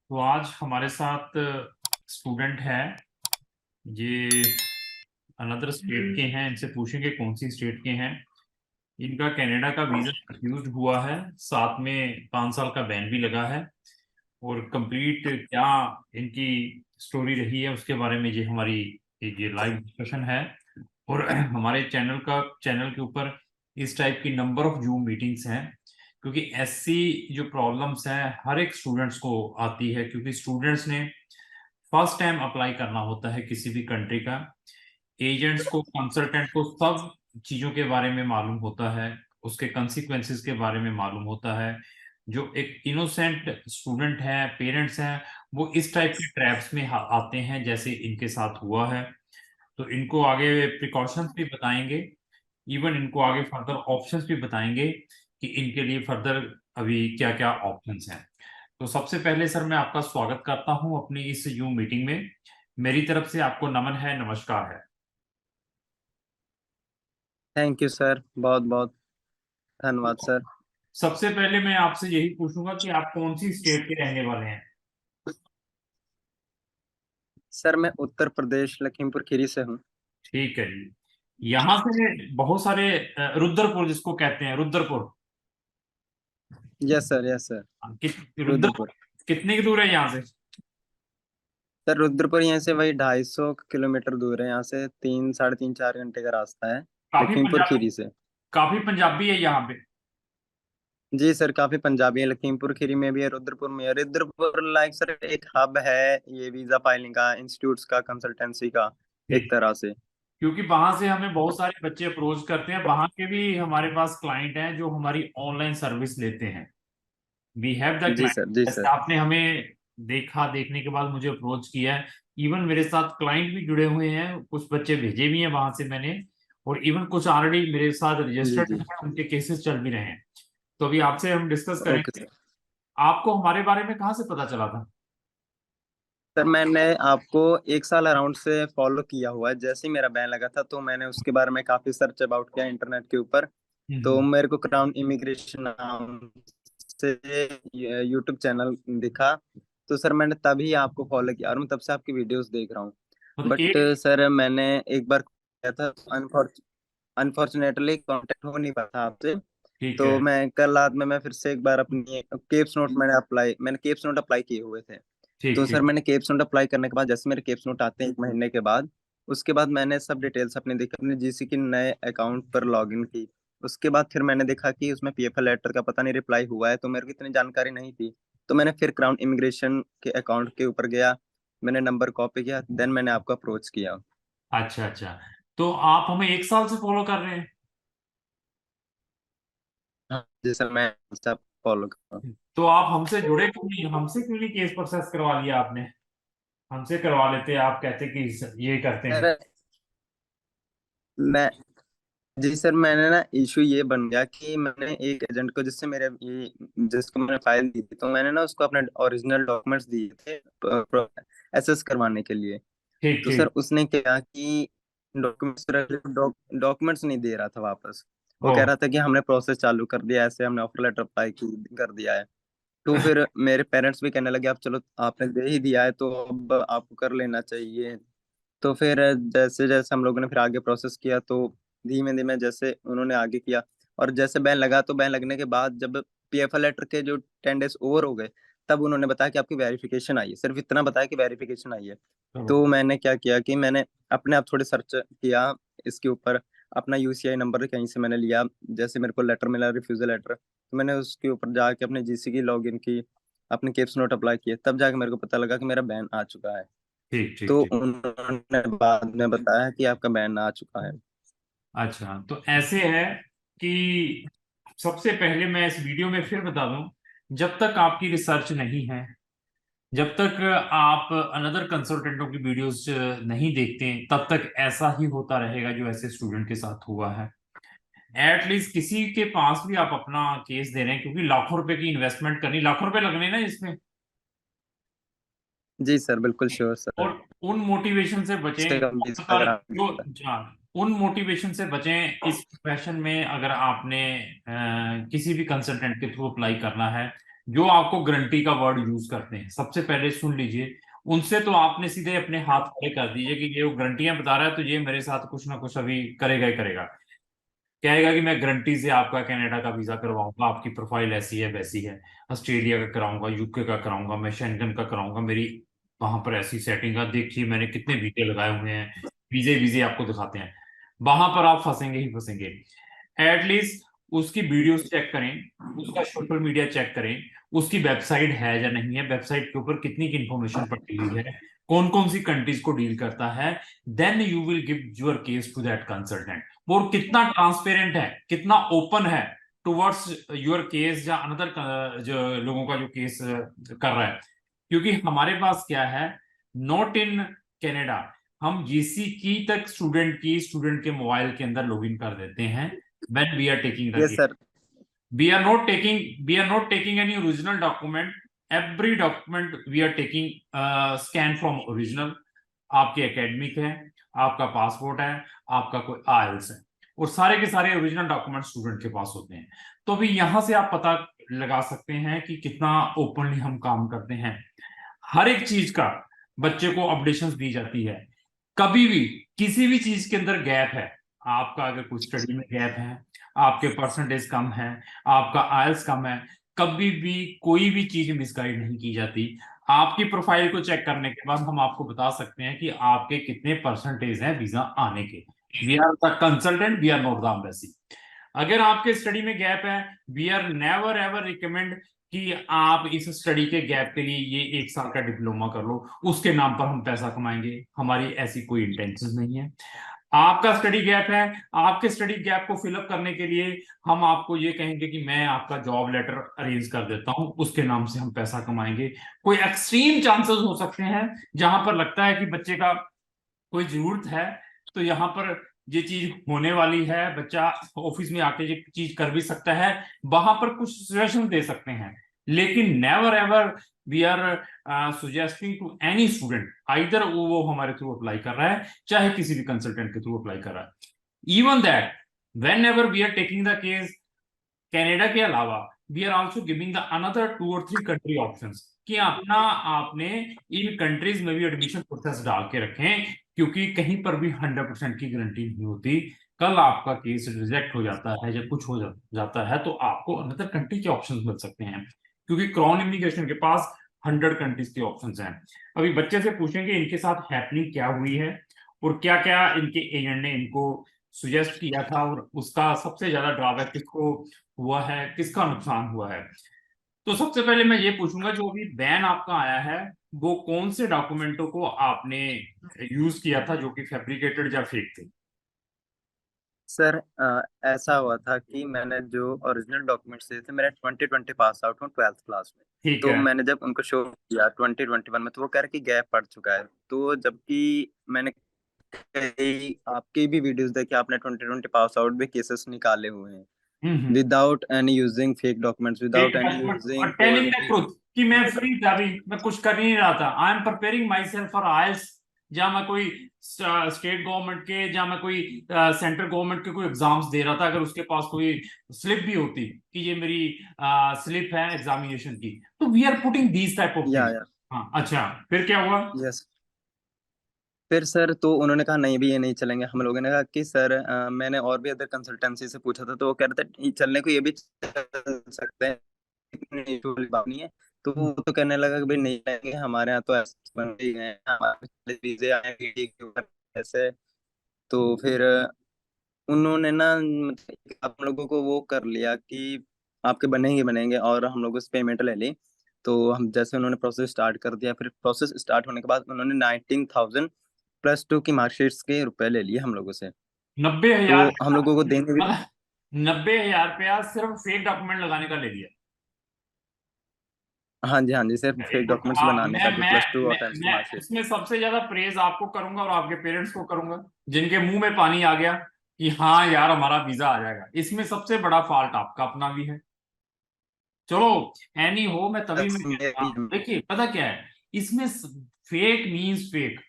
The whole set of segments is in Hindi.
तो आज हमारे साथ स्टूडेंट है। ये अनदर स्टेट के हैं। इनसे पूछेंगे कौन सी स्टेट के हैं। इनका कनाडा का वीजा रिफ्यूज हुआ है, साथ में 5 साल का बैन भी लगा है। और कंप्लीट क्या इनकी स्टोरी रही है उसके बारे में ये हमारी एक ये लाइव डिस्कशन है। और हमारे चैनल के ऊपर इस टाइप की नंबर ऑफ जूम मीटिंग्स हैं, क्योंकि ऐसी जो प्रॉब्लम्स हैं हर एक स्टूडेंट्स को आती है, क्योंकि स्टूडेंट्स ने फर्स्ट टाइम अप्लाई करना होता है किसी भी कंट्री का। एजेंट्स को, कंसल्टेंट को सब चीजों के बारे में मालूम होता है, उसके कंसिक्वेंसेस के बारे में मालूम होता है। जो एक इनोसेंट स्टूडेंट है, पेरेंट्स हैं, वो इस टाइप के ट्रैप्स में आते हैं जैसे इनके साथ हुआ है। तो इनको आगे प्रिकॉशंस भी बताएंगे, इवन इनको आगे फर्दर ऑप्शंस भी बताएंगे कि इनके लिए फर्दर अभी क्या क्या ऑप्शंस हैं। तो सबसे पहले सर मैं आपका स्वागत करता हूं अपनी इस यूम मीटिंग में। मेरी तरफ से आपको नमन है, नमस्कार है। थैंक यू सर, बहुत बहुत धन्यवाद सर। सबसे पहले मैं आपसे यही पूछूंगा कि आप कौन सी स्टेट के रहने वाले हैं। सर मैं उत्तर प्रदेश लखीमपुर खीरी से हूँ। ठीक है जी। यहाँ से बहुत सारे रुद्रपुर जिसको कहते हैं, Rudrapur. Yes sir, yes sir. Rudrapur Rudrapur. कितने की दूर है यहाँ से? सर रुद्रपुर यहाँ से वही 250 किलोमीटर दूर है, यहाँ से 3 साढ़े 3 4 घंटे का रास्ता है काफी लखीमपुर पंजाबी, खीरी से। काफी पंजाबी है यहाँ पे। जी सर, काफी पंजाबी है, लखीमपुर खीरी में भी है, रुद्रपुर में है। रुद्रपुर लाइक सर एक हब है ये वीजा फाइलिंग का, इंस्टीट्यूट्स का, कंसल्टेंसी का, एक ठीक। तरह से। क्योंकि वहां से हमें बहुत सारे बच्चे अप्रोच करते हैं, वहां के भी हमारे पास क्लाइंट हैं जो हमारी ऑनलाइन सर्विस लेते हैं। We have the G client. Sir, जी जैसे सर। आपने हमें देखा, देखने के बाद मुझे अप्रोच किया है। इवन मेरे साथ क्लाइंट भी जुड़े हुए हैं, कुछ बच्चे भेजे भी हैं वहां से मैंने। और इवन कुछ ऑलरेडी मेरे साथ जी रजिस्टर्ड जी। हैं, उनके केसेस चल भी रहे हैं। तो अभी आपसे हम डिस्कस ओके करेंगे। सर। आपको हमारे बारे में कहाँ से पता चला था? सर मैंने आपको 1 साल अराउंड से फॉलो किया हुआ है। जैसे ही मेरा बैन लगा था तो मैंने उसके बारे में काफी सर्च अबाउट किया इंटरनेट के ऊपर। तो हम्म। मेरे को क्राउन इमिग्रेशन नाम से यूट्यूब चैनल दिखा। तो सर मैंने तभी आपको फॉलो किया और मैं तब से आपकी वीडियोस देख रहा हूँ। मतलब बट एक। सर मैंने एक बार किया था, अनफॉर्चुनेटली कांटेक्ट हो नहीं पाया आपसे। ठीक तो है। मैं कल रात में मैं फिर से एक बार अपनी मैंने केप्स नोट अप्लाई किए हुए थे। ठीक तो सर ठीक। मैंने केप्स नोट अप्लाई करने के बाद जैसे मेरे केप्स नोट आते हैं 1 महीने के बाद, उसके बाद मैंने सब डिटेल्स अपने देखी, अपने जीसी के नए अकाउंट पर लॉगिन की। उसके बाद फिर मैंने देखा कि उसमें पीएफएल लेटर का पता नहीं रिप्लाई हुआ है, तो मेरे को इतनी जानकारी नहीं थी। तो मैंने फिर क्राउन इमिग्रेशन के अकाउंट के ऊपर गया, मैंने नंबर कॉपी किया, देन मैंने आपको अप्रोच किया। अच्छा अच्छा। तो आप हमें 1 साल से फॉलो कर रहे हैं? हाँ जी सर, मैं सब फॉलो कर रहा तो आप हमसे जुड़े क्यों नहीं? हमसे क्यों नहीं केस प्रोसेस करवा लिया आपने? हमसे करवा लेते, आप कहते कि ये करते हूँ। हैं। सर मैं जी सर, मैंने ना इशू ये बन गया कि मैंने एक एजेंट को जिससे मेरे ये जिसको मैंने फाइल दी थी, तो मैंने ना उसको अपने ओरिजिनल डॉक्यूमेंट्स दिए थे एसेस करवाने के लिए। ठीक तो सर ठीक। उसने क्या कि डॉक्यूमेंट्स डॉक्यूमेंट्स नहीं दे रहा था वापस। वो ओ। कह रहा था कि हमने प्रोसेस चालू कर दिया, ऐसे हमने ऑफर लेटर अप्लाई कर दिया है। तो फिर मेरे पेरेंट्स भी कहने लगे अब चलो आपने दे ही दिया है तो अब आपको कर लेना चाहिए। तो फिर जैसे जैसे हम लोगों ने फिर आगे प्रोसेस किया, तो धीमे धीमे जैसे उन्होंने आगे किया। और जैसे बैन लगा तो बैन लगने के बाद जब पीएफएल लेटर के जो 10 डेज ओवर हो गए, तब उन्होंने बताया कि आपकी वेरिफिकेशन आई है, सिर्फ इतना बताया कि वेरिफिकेशन आई है। चलो। तो मैंने क्या किया कि मैंने अपने आप थोड़े सर्च किया इसके ऊपर, अपना यूसीआई नंबर कहीं से मैंने लिया। जैसे मेरे को लेटर मिला, रिफ्यूजल लेटर, तो मैंने उसके ऊपर जाके अपने जीसी की लॉगिन की, अपने केप्स नोट अप्लाई किए, तब जाके मेरे को पता लगा कि मेरा बैन आ चुका है। ठीक ठीक तो ठीक। उन्होंने बाद में बताया कि आपका बैन आ चुका है। अच्छा, तो ऐसे है कि सबसे पहले मैं इस वीडियो में फिर बता दूं, जब तक आपकी रिसर्च नहीं है, जब तक आप अनदर कंसल्टेंटों की वीडियोस नहीं देखते, तब तक ऐसा ही होता रहेगा जो ऐसे स्टूडेंट के साथ हुआ है। एटलीस्ट किसी के पास भी आप अपना केस दे रहे हैं, क्योंकि लाखों रुपए की इन्वेस्टमेंट करनी, लाखों रुपए लगने ना इसमें। जी सर, बिल्कुल श्योर सर। और उन मोटिवेशन से इससे बचें कम भी अगर अगर आप। जो, हाँ, उन मोटिवेशन से बचें इस प्रोफेशन में। अगर आपने किसी भी कंसल्टेंट के थ्रू अप्लाई करना है, जो आपको गारंटी का वर्ड यूज करते हैं, सबसे पहले सुन लीजिए, उनसे तो आपने सीधे अपने हाथ खड़े कर दीजिए कि ये वो गारंटियां बता रहा है तो ये मेरे साथ कुछ ना कुछ अभी करेगा ही करेगा। कहेगा कि मैं गारंटी से आपका कनाडा का वीजा करवाऊंगा, आपकी प्रोफाइल ऐसी है वैसी है, ऑस्ट्रेलिया का कराऊंगा, यूके का कराऊंगा, मैं शेंगन का कराऊंगा, मेरी वहां पर ऐसी सेटिंग है, देखिए मैंने कितने वीजे लगाए हुए हैं, वीजे वीजे आपको दिखाते हैं। वहां पर आप फंसेंगे ही फंसेंगे। एटलीस्ट उसकी वीडियोस चेक करें, उसका सोशल मीडिया चेक करें, उसकी वेबसाइट है या नहीं है, वेबसाइट के ऊपर कितनी की इंफॉर्मेशन पड़ी हुई है, कौन कौन सी कंट्रीज को डील करता है। Then you will give your case to that consultant. वो कितना ट्रांसपेरेंट है, कितना ओपन है टुवर्ड्स योर केस या अनदर जो लोगों का जो केस कर रहा है। क्योंकि हमारे पास क्या है, नॉट इन कनाडा, हम जीसी की तक स्टूडेंट के मोबाइल के अंदर लॉगिन कर देते हैं when we are taking the yes case. Sir. We are not taking any original document. Every document we are taking scan from original. आपके एकेडमिक है, आपका पासपोर्ट है, आपका कोई आइल्स है, और सारे के सारे ओरिजिनल डॉक्यूमेंट स्टूडेंट के पास होते हैं। तो अभी यहां से आप पता लगा सकते हैं कि कितना ओपनली हम काम करते हैं। हर एक चीज का बच्चे को अपडेशन दी जाती है। कभी भी किसी भी चीज के अंदर गैप है, आपका अगर कुछ स्टडी में गैप है, आपके परसेंटेज कम है, आपका आयल्स कम है, कभी भी कोई भी चीज मिसगाइड नहीं की जाती। आपकी प्रोफाइल को चेक करने के बाद हम आपको बता सकते हैं कि आपके कितने परसेंटेज हैं वीजा आने के। We are the consultant, we are not the embassy. अगर आपके स्टडी में गैप है, we are never ever recommend कि आप इस स्टडी के गैप के लिए ये 1 साल का डिप्लोमा कर लो, उसके नाम पर हम पैसा कमाएंगे, हमारी ऐसी कोई इंटेंशन नहीं है। आपका स्टडी गैप है, आपके स्टडी गैप को फिलअप करने के लिए हम आपको ये कहेंगे कि मैं आपका जॉब लेटर अरेंज कर देता हूं, उसके नाम से हम पैसा कमाएंगे। कोई एक्सट्रीम चांसेस हो सकते हैं जहां पर लगता है कि बच्चे का कोई जरूरत है, तो यहाँ पर ये चीज होने वाली है, बच्चा ऑफिस में आके ये चीज कर भी सकता है, वहां पर कुछ सजेशन दे सकते हैं। लेकिन never ever we are suggesting to any student, either वो हमारे थ्रू अप्लाई कर रहा है चाहे किसी भी कंसल्टेंट के थ्रू अप्लाई कर रहा है। Even that when ever we are taking the case Canada के अलावा, we are also giving the another 2 और 3 कंट्री ऑप्शंस कि अपना आपने इन कंट्रीज में भी एडमिशन प्रोसेस डाल के रखें, क्योंकि कहीं पर भी 100% की गारंटी नहीं होती। कल आपका केस रिजेक्ट हो जाता है या कुछ हो जाता है तो आपको अनदर कंट्री के ऑप्शंस मिल सकते हैं, क्योंकि क्राउन इमिग्रेशन के पास 100 कंट्रीज के ऑप्शंस हैं। अभी बच्चे से पूछेंगे इनके साथ हैपनिंग क्या हुई है और क्या क्या इनके एजेंट ने इनको सुजेस्ट किया था, और उसका सबसे ज्यादा ड्रॉबैक किसको हुआ है, किसका नुकसान हुआ है। तो सबसे पहले मैं ये पूछूंगा, जो अभी बैन आपका आया है, वो कौन से डॉक्यूमेंटों को आपने यूज किया था जो कि फैब्रिकेटेड या फेक थे। सर ऐसा हुआ था कि मैंने जो ओरिजिनल डॉक्यूमेंट्स दिए थे, मेरे 2020 पास आउट हूँ 12th क्लास में। ठीक तो है। मैंने जब उनको शो किया 2021 में, तो वो कह रहे कि गैप पड़ चुका है। तो जबकि मैंने कई आपकी भी वीडियोस देखी, आपने 2020 पास आउट भी केसेस निकाले हुए हैं hmm. Without any using fake documents, fake without any document using telling the कोई। ट्रुथ कि मैं फ्री था, अभी मैं कुछ कर ही नहीं रहा था, I am preparing my self for IELTS, जहां मैं कोई स्टेट गवर्नमेंट के, जहां मैं कोई सेंट्रल गवर्नमेंट के कोई एग्जाम्स दे रहा था। अगर उसके पास कोई स्लिप भी होती कि ये मेरी स्लिप है एग्जामिनेशन की, तो we are putting these type of things. या हाँ अच्छा, फिर क्या हुआ। यस। फिर सर तो उन्होंने कहा नहीं भी ये नहीं चलेंगे। हम लोगों ने कहा कि सर मैंने और भी अदर कंसल्टेंसी से पूछा था, तो वो कह रहे थे चलने को ये भी चल सकते हैं, इतनी issue वाली बात नहीं है। तो वो तो कहने लगा कि भाई नहीं आएंगे, हमारे यहाँ तो ऐसे बन ही गए हैं, हमारे वीजे आए वीडियो के ऊपर ऐसे। तो फिर उन्होंने ना मतलब आप लोगों को वो कर लिया कि आपके बनेंगे बनेंगे, और हम लोगों से पेमेंट ले ली। तो हम जैसे उन्होंने प्रोसेस स्टार्ट कर दिया, फिर प्रोसेस स्टार्ट होने के बाद उन्होंने 19,000 +2 की मार्कशीट्स के रुपए ले लिए हम लोगों से। 90,000। तो हम लोगों को देंगे भी। 90,000 रुपया सिर्फ फेक डॉक्यूमेंट लगाने का ले लिया। हाँ जी sir, very fake good. Documents आप बनाने का भी, +2 और 10th की मैं मार्कशीट। इसमें सबसे ज्यादा प्रेज आपको करूंगा और आपके पेरेंट्स को करूंगा, जिनके मुंह में पानी आ गया कि हाँ यार हमारा वीजा आ जाएगा। इसमें सबसे बड़ा फॉल्ट आपका अपना भी है। चलो, एनी हो, मैं तभी बस मैं कहता, मेरी। देखिए पता क्या है इसमें, फेक मींस फेक।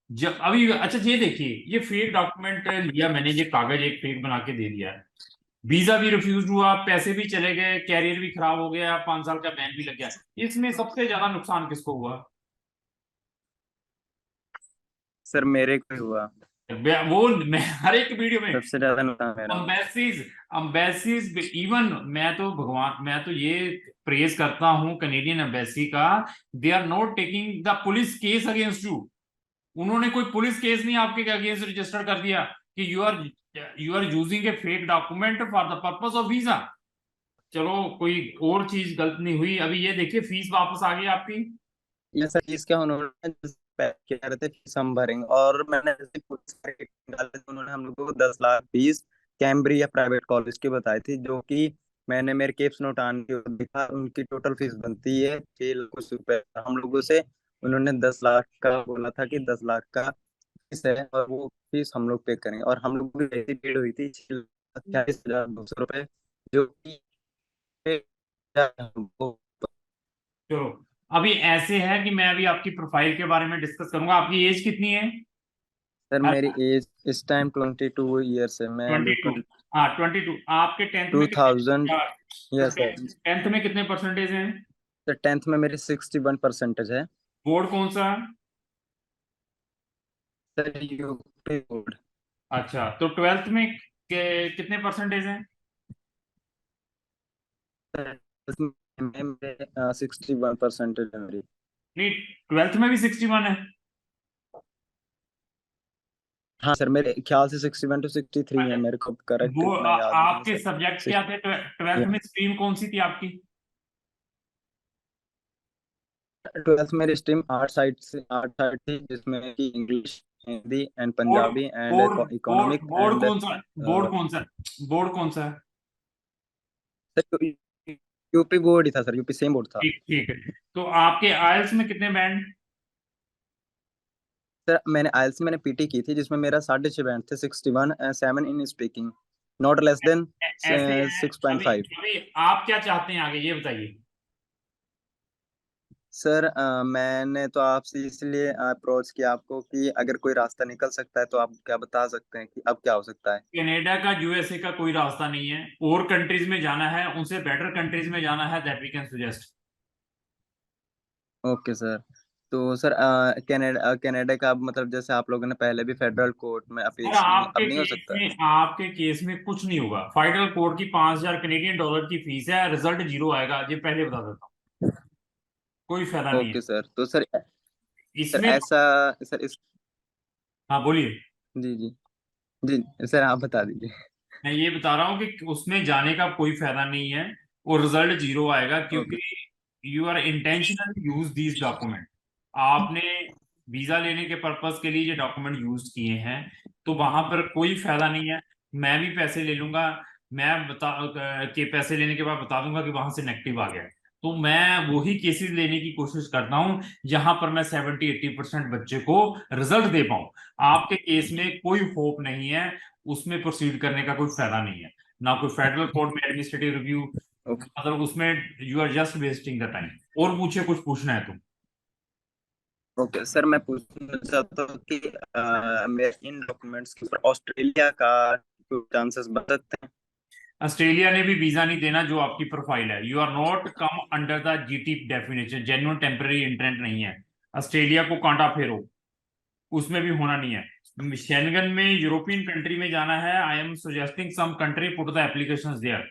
जब अभी अच्छा ये देखिए, ये फेक डॉक्यूमेंट लिया मैंने, ये कागज एक फेक बना के दे दिया है, वीजा भी रिफ्यूज हुआ, पैसे भी चले गए, कैरियर भी खराब हो गया, 5 साल का बैन भी लग गया। इसमें सबसे ज्यादा नुकसान किसको हुआ? सर मेरे को ही हुआ। वो मैं हर एक वीडियो में सबसे ज्यादा नुकसान मेरा हुआ। अम्बेसीज अम्बेसीज इवन मैं तो भगवान, मैं तो ये प्रेज करता हूँ कैनेडियन एम्बेसी का। They are not taking the police case against you. उन्होंने कोई पुलिस केस नहीं आपके अगेंस्ट रजिस्टर कर दिया कि you are using a fake document for the purpose of visa. चलो कोई और चीज गलत नहीं हुई। अभी ये देखिए फीस वापस आ गई आपकी। ये सर चीज क्या उन्होंने कह रहे थे फीस हम भरेंगे, और मैंने जैसे पुलिस का रेट डाला तो उन्होंने हम लोग को 10 lakh fees Cambria private college की बताई थी, जो कि मैंने मेरे केप्स नोट आन के देखा, उनकी टोटल फीस बनती है 6 लाख रुपए हम लोगों से। उन्होंने 10 लाख का बोला था कि 10 लाख का फीस है, और वो फीस हम लोग पे करेंगे, और हम लोग की ऐसी भीड़ हुई थी 6,48,200 रुपए, जो कि वो। चलो अभी ऐसे है कि मैं अभी आपकी प्रोफाइल के बारे में डिस्कस करूंगा। आपकी एज कितनी है? सर मेरी एज इस टाइम 22 ईयर्स है, मैं अभी 22। हाँ 22। आपके टेंथ में टू कितने? Thousand yes sir. टेंथ में कितने परसेंटेज हैं? सर 10th में मेरी 61% है। बोर्ड कौन सा? Sir UP board. अच्छा, तो ट्वेल्थ में कितने परसेंटेज हैं? सर इसमें मेरे 61% है मेरी। नहीं, ट्वेल्थ में भी 61 है? हाँ सर, मेरे ख्याल से 61 to 63 है, मेरे को करेक्ट वो इतना याद नहीं है आपके सर। सब्जेक्ट क्या सिक्स थे? ट्वेल्थ में स्ट्रीम कौन सी थी आपकी? 12th मेरी स्ट्रीम आर्ट साइड थी, जिसमें कि English, Hindi and board Punjabi and board board economic board and कौन सा? बोर्ड कौन सा? बोर्ड कौन सा? सर यूपी बोर्ड ही था सर, यूपी सेम बोर्ड था। ठीक ठीक है। तो आपके आइल्स में कितने बैंड? सर मैंने आइल्स मैंने पीटी की थी, जिसमें मेरा 6.5 बैंड थे, 61 7 in speaking, not less than ऐसे है। सिक्स पॉइंट अभी फाइव अभी आप क्या चाहते हैं आगे, ये बताइए। सर मैंने तो आपसे इसलिए अप्रोच किया आपको कि अगर कोई रास्ता निकल सकता है तो आप क्या बता सकते हैं कि अब क्या हो सकता है। कनाडा का, यूएसए का कोई रास्ता नहीं है। और कंट्रीज में जाना है, उनसे बेटर कंट्रीज में जाना है, that we can suggest. Okay sir. तो सर कनाडा कनाडा का अब मतलब जैसे आप लोगों ने पहले भी फेडरल कोर्ट में अपील और की, अब नहीं हो सकता है। आपके केस में कुछ नहीं होगा। फेडरल कोर्ट की 5,000 कैनेडियन डॉलर की फीस है, रिजल्ट जीरो आएगा, ये पहले बता देता हूँ। कोई फायदा नहीं है ओके सर, तो सर इसमें। ऐसा सर इस हाँ बोलिए। जी जी जी सर आप बता दीजिए। मैं ये बता रहा हूँ कि उसमें जाने का कोई फायदा नहीं है और रिजल्ट जीरो आएगा, ओके। क्योंकि you are intentional use these document. आपने वीजा लेने के पर्पस के लिए ये डॉक्यूमेंट यूज किए हैं, तो वहां पर कोई फायदा नहीं है। मैं भी पैसे ले लूंगा, मैं बता के पैसे लेने के बाद बता दूंगा कि वहां से नेगेटिव आ गया। तो मैं वही केसेस लेने की कोशिश करता हूँ जहां पर मैं 70-80% बच्चे को रिजल्ट दे पाऊं। आपके केस में कोई होप नहीं है, उसमें प्रोसीड करने का कोई फायदा नहीं है। ना कोई फेडरल कोर्ट में एडमिनिस्ट्रेटिव रिव्यू, ओके। मतलब उसमें you are just wasting the time. और पूछे, कुछ पूछना है तो। ओके सर, मैं पूछना चाहता हूँ कि मेरे इन डॉक्यूमेंट्स के ऊपर ऑस्ट्रेलिया का चांसेस बन सकते हैं। ऑस्ट्रेलिया ने भी वीजा नहीं देना जो आपकी प्रोफाइल है। You are not come under the GT definition, genuine temporary intent नहीं है। ऑस्ट्रेलिया को कांटा फेरो, उसमें भी होना नहीं है। शेंगन में यूरोपियन कंट्री में जाना है, I am suggesting some country put the applications there.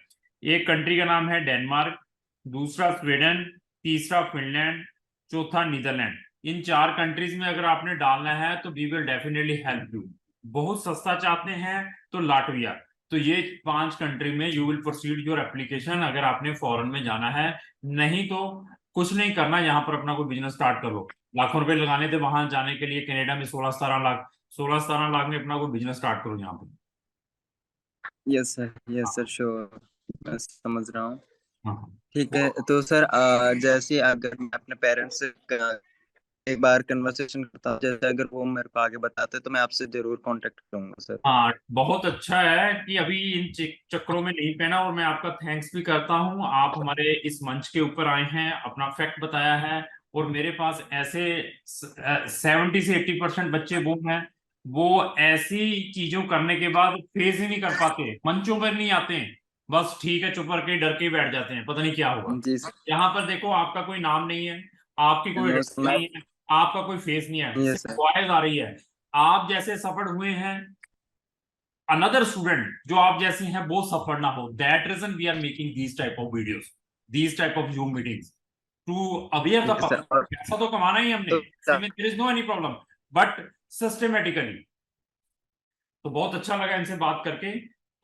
एक कंट्री का नाम है डेनमार्क, दूसरा स्वीडन, तीसरा फिनलैंड, चौथा नीदरलैंड। इन 4 कंट्रीज में अगर आपने डालना है तो we will definitely help you. बहुत सस्ता चाहते हैं तो लाटविया। तो ये 5 कंट्री में you will proceed your application अगर आपने फॉरेन में जाना है। नहीं तो कुछ नहीं करना, यहाँ पर अपना कोई बिजनेस स्टार्ट कर लो। लाखों रुपए लगाने थे वहां जाने के लिए, कनाडा में 16-17 लाख, 16-17 लाख में अपना कोई बिजनेस स्टार्ट करो यहाँ पे। यस सर श्योर, मैं समझ रहा हूँ। हाँ हाँ। ठीक है, और तो सर जैसे अगर मैं अपने पेरेंट्स से एक बार कन्वर्सेशन करता हूँ, जैसे अगर वो मेरे को आगे बताते तो मैं आपसे जरूर कांटेक्ट करूंगा सर। हाँ, बहुत अच्छा है कि अभी इन चक्करों में नहीं पहना, और मैं आपका थैंक्स भी करता हूँ। आप हमारे इस मंच के ऊपर आए हैं, अपना फैक्ट बताया है। और मेरे पास ऐसे 70 से 80% बच्चे वो हैं वो ऐसी चीजों करने के बाद फेस ही नहीं कर पाते, मंचों पर नहीं आते हैं, बस ठीक है चुप करके डर के ही बैठ जाते हैं, पता नहीं क्या होगा। जी सर। यहाँ पर देखो आपका कोई नाम नहीं है, आपकी कोई नो आइडेंटिटी नहीं है, आपका कोई फेस नहीं है, यस सिर्फ सर। वॉइस आ रही है। आप जैसे सफर हुए हैं, अनदर स्टूडेंट जो आप जैसे हैं वो सफर ना हो, that reason we are making these type of videos, these type of Zoom meetings, to aware the yes sir. Public. पैसा तो कमाना ही हमने, तो इसमें there is no any problem, but systematically. तो बहुत अच्छा लगा इनसे बात करके,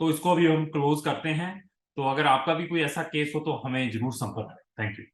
तो इसको भी हम क्लोज करते हैं। तो अगर आपका भी कोई ऐसा केस हो तो हमें जरूर संपर्क करें। Thank you.